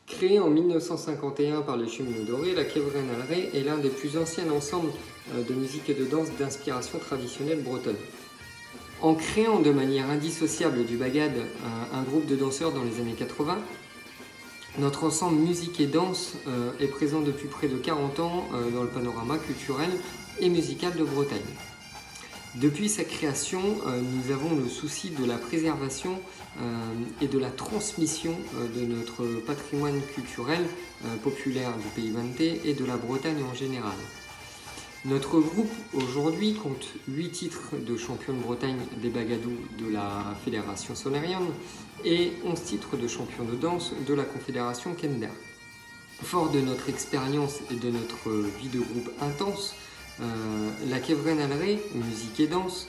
Créée en 1951 par les Cheminots Dorés, la Quevrenalerie est l'un des plus anciens ensembles de musique et de danse d'inspiration traditionnelle bretonne. En créant de manière indissociable du bagad un groupe de danseurs dans les années 80, notre ensemble musique et danse est présent depuis près de 40 ans dans le panorama culturel et musical de Bretagne. Depuis sa création, nous avons le souci de la préservation et de la transmission de notre patrimoine culturel populaire du Pays Vantais et de la Bretagne en général. Notre groupe aujourd'hui compte 8 titres de champion de Bretagne des bagadous de la Fédération Solarium et 11 titres de champion de danse de la Confédération Kenda. Fort de notre expérience et de notre vie de groupe intense, la Quevrenalerie, musique et danse,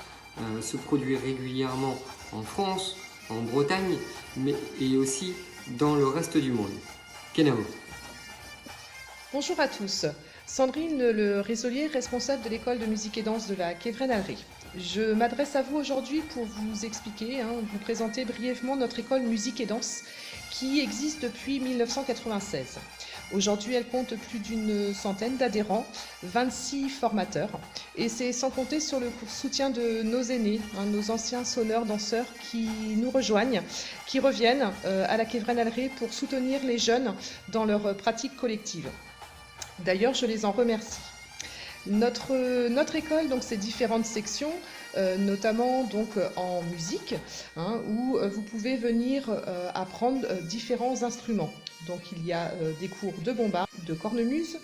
se produit régulièrement en France, en Bretagne, mais et aussi dans le reste du monde. Kenao. Bonjour à tous, Sandrine Le Résolier, responsable de l'école de musique et danse de la Quevrenalerie. Je m'adresse à vous aujourd'hui pour vous expliquer, vous présenter brièvement notre école musique et danse qui existe depuis 1996. Aujourd'hui, elle compte plus d'une centaine d'adhérents, 26 formateurs, et c'est sans compter sur le soutien de nos aînés, nos anciens sonneurs, danseurs qui nous rejoignent, qui reviennent à la Quevrenalerie pour soutenir les jeunes dans leur pratique collective. D'ailleurs, je les en remercie. Notre école, donc, ces différentes sections, notamment donc en musique, où vous pouvez venir apprendre différents instruments. Donc il y a des cours de bombarde, de cornemuse,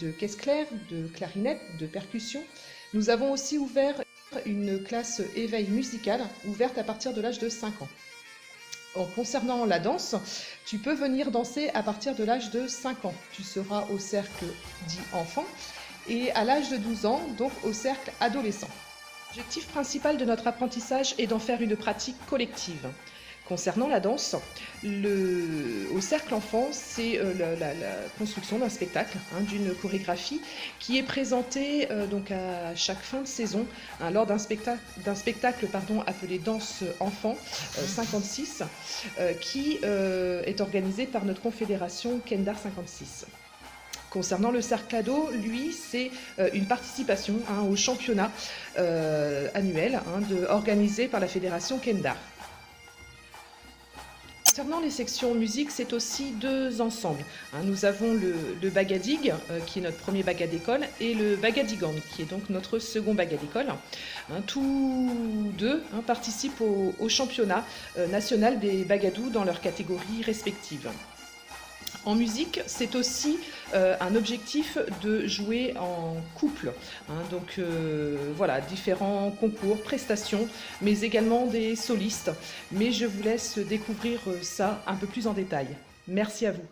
de caisse claire, de clarinette, de percussion. Nous avons aussi ouvert une classe éveil musical, ouverte à partir de l'âge de 5 ans. Concernant la danse, tu peux venir danser à partir de l'âge de 5 ans. Tu seras au cercle dit enfant et à l'âge de 12 ans, donc au cercle adolescent. L'objectif principal de notre apprentissage est d'en faire une pratique collective. Concernant la danse, au cercle enfant, c'est la construction d'un spectacle, d'une chorégraphie qui est présentée donc à chaque fin de saison lors d'un spectacle appelé Danse Enfant 56 qui est organisé par notre confédération Kendar 56. Concernant le cercle ado, lui, c'est une participation au championnat annuel organisé par la fédération Kendar. Concernant les sections musique, c'est aussi 2 ensembles. Nous avons le Bagadig, qui est notre premier bagad d'école, et le Bagadigan, qui est donc notre second bagad d'école. Tous deux participent au championnat national des bagadous dans leurs catégories respectives. En musique, c'est aussi un objectif de jouer en couple. Donc voilà, différents concours, prestations, mais également des solistes. Mais je vous laisse découvrir ça un peu plus en détail. Merci à vous.